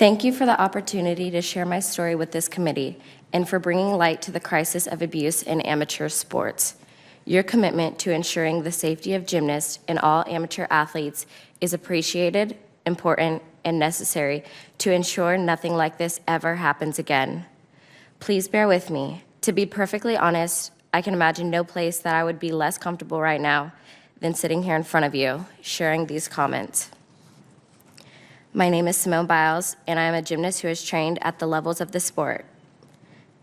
Thank you for the opportunity to share my story with this committee and for bringing light to the crisis of abuse in amateur sports. Your commitment to ensuring the safety of gymnasts and all amateur athletes is appreciated, important, and necessary to ensure nothing like this ever happens again. Please bear with me. To be perfectly honest, I can imagine no place that I would be less comfortable right now than sitting here in front of you, sharing these comments. My name is Simone Biles, and I am a gymnast who has trained at the levels of the sport.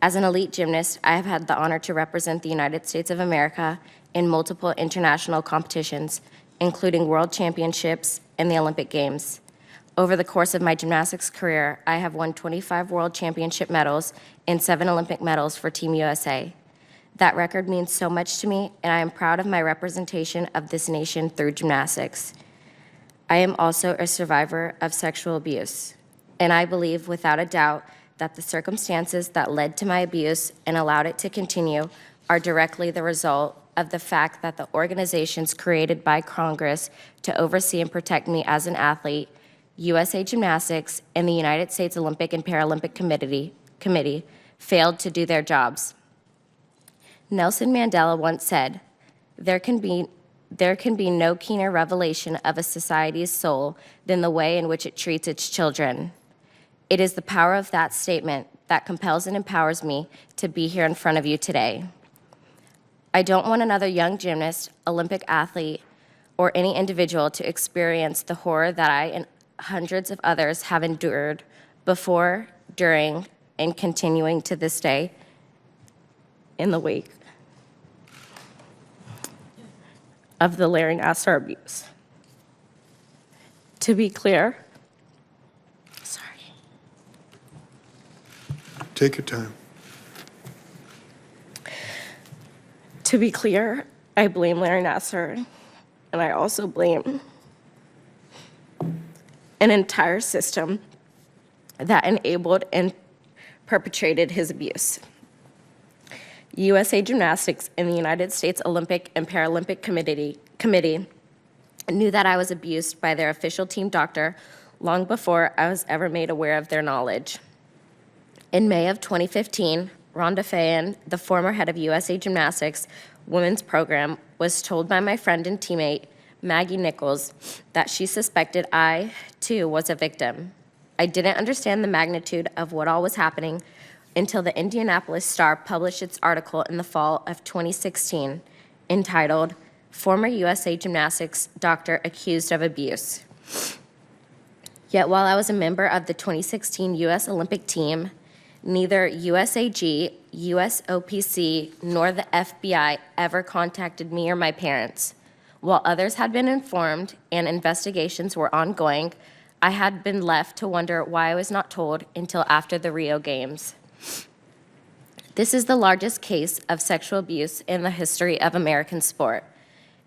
As an elite gymnast, I have had the honor to represent the United States of America in multiple international competitions, including World Championships and the Olympic Games. Over the course of my gymnastics career, I have won 25 World Championship medals and 7 Olympic medals for Team USA. That record means so much to me, and I am proud of my representation of this nation through gymnastics. I am also a survivor of sexual abuse, and I believe without a doubt that the circumstances that led to my abuse and allowed it to continue are directly the result of the fact that the organizations created by Congress to oversee and protect me as an athlete, USA Gymnastics and the United States Olympic and Paralympic Committee failed to do their jobs. Nelson Mandela once said, there can be no keener revelation of a society's soul than the way in which it treats its children. It is the power of that statement that compels and empowers me to be here in front of you today. I don't want another young gymnast, Olympic athlete, or any individual to experience the horror that I and hundreds of others have endured before, during, and continuing to this day in the wake of the Larry Nassar abuse. To be clear, Take your time. To be clear, I blame Larry Nassar, and I also blame an entire system that enabled and perpetrated his abuse. USA Gymnastics and the United States Olympic and Paralympic Committee knew that I was abused by their official team doctor long before I was ever made aware of their knowledge. In May of 2015, Rhonda Fayen, the former head of USA Gymnastics women's program, was told by my friend and teammate, Maggie Nichols, that she suspected I, too, was a victim. I didn't understand the magnitude of what all was happening until the Indianapolis Star published its article in the fall of 2016, entitled, Former USA Gymnastics Doctor Accused of Abuse. Yet while I was a member of the 2016 U.S. Olympic team, neither USAG, USOPC, nor the FBI ever contacted me or my parents. While others had been informed and investigations were ongoing, I had been left to wonder why I was not told until after the Rio Games. This is the largest case of sexual abuse in the history of American sport.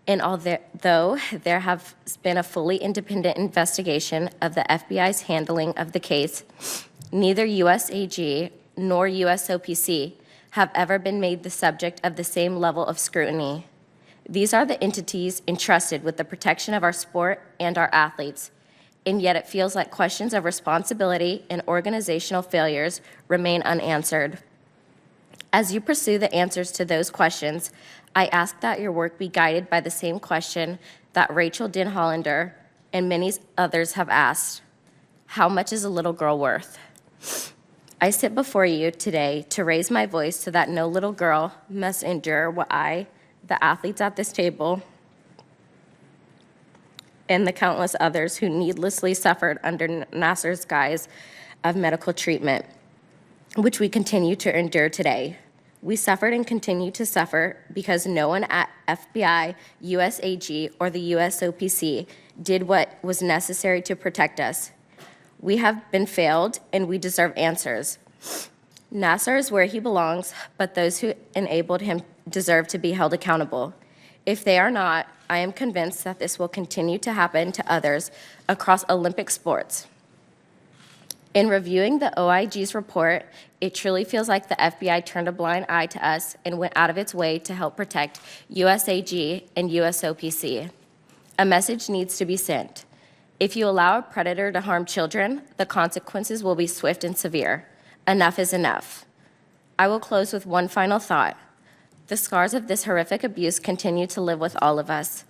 And although there has been a fully independent investigation of the FBI's handling of the case, neither USAG nor USOPC have ever been made the subject of the same level of scrutiny. These are the entities entrusted with the protection of our sport and our athletes, and yet it feels like questions of responsibility and organizational failures remain unanswered. As you pursue the answers to those questions, I ask that your work be guided by the same question that Rachel Denhollander and many others have asked. How much is a little girl worth? I sit before you today to raise my voice so that no little girl must endure what I, the athletes at this table, and the countless others who needlessly suffered under Nassar's guise of medical treatment, which we continue to endure today. We suffered and continue to suffer because no one at FBI, USAG, or the USOPC did what was necessary to protect us. We have been failed, and we deserve answers. Nassar is where he belongs, but those who enabled him deserve to be held accountable. If they are not, I am convinced that this will continue to happen to others across Olympic sports. In reviewing the OIG's report, it truly feels like the FBI turned a blind eye to us and went out of its way to help protect USAG and USOPC. A message needs to be sent. If you allow a predator to harm children, the consequences will be swift and severe. Enough is enough. I will close with one final thought. The scars of this horrific abuse continue to live with all of us.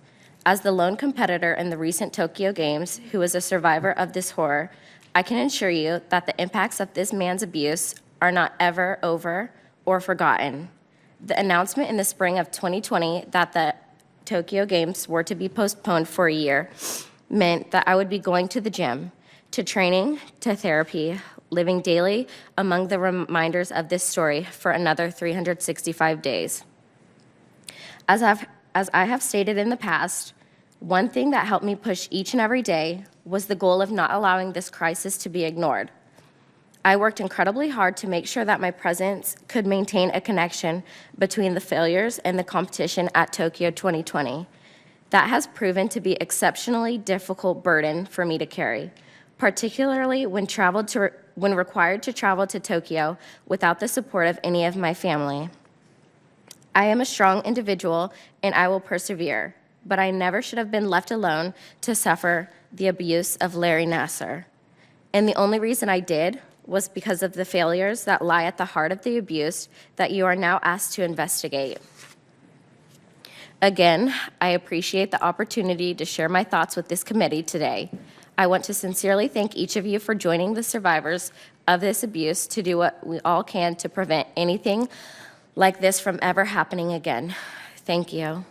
As the lone competitor in the recent Tokyo Games who is a survivor of this horror, I can assure you that the impacts of this man's abuse are not ever over or forgotten. The announcement in the spring of 2020 that the Tokyo Games were to be postponed for a year meant that I would be going to the gym, to training, to therapy, living daily among the reminders of this story for another 365 days. As I have stated in the past, one thing that helped me push each and every day was the goal of not allowing this crisis to be ignored. I worked incredibly hard to make sure that my presence could maintain a connection between the failures and the competition at Tokyo 2020. That has proven to be exceptionally difficult burden for me to carry, particularly when required to travel to Tokyo without the support of any of my family. I am a strong individual and I will persevere, but I never should have been left alone to suffer the abuse of Larry Nassar. And the only reason I did was because of the failures that lie at the heart of the abuse that you are now asked to investigate. Again, I appreciate the opportunity to share my thoughts with this committee today. I want to sincerely thank each of you for joining the survivors of this abuse to do what we all can to prevent anything like this from ever happening again. Thank you.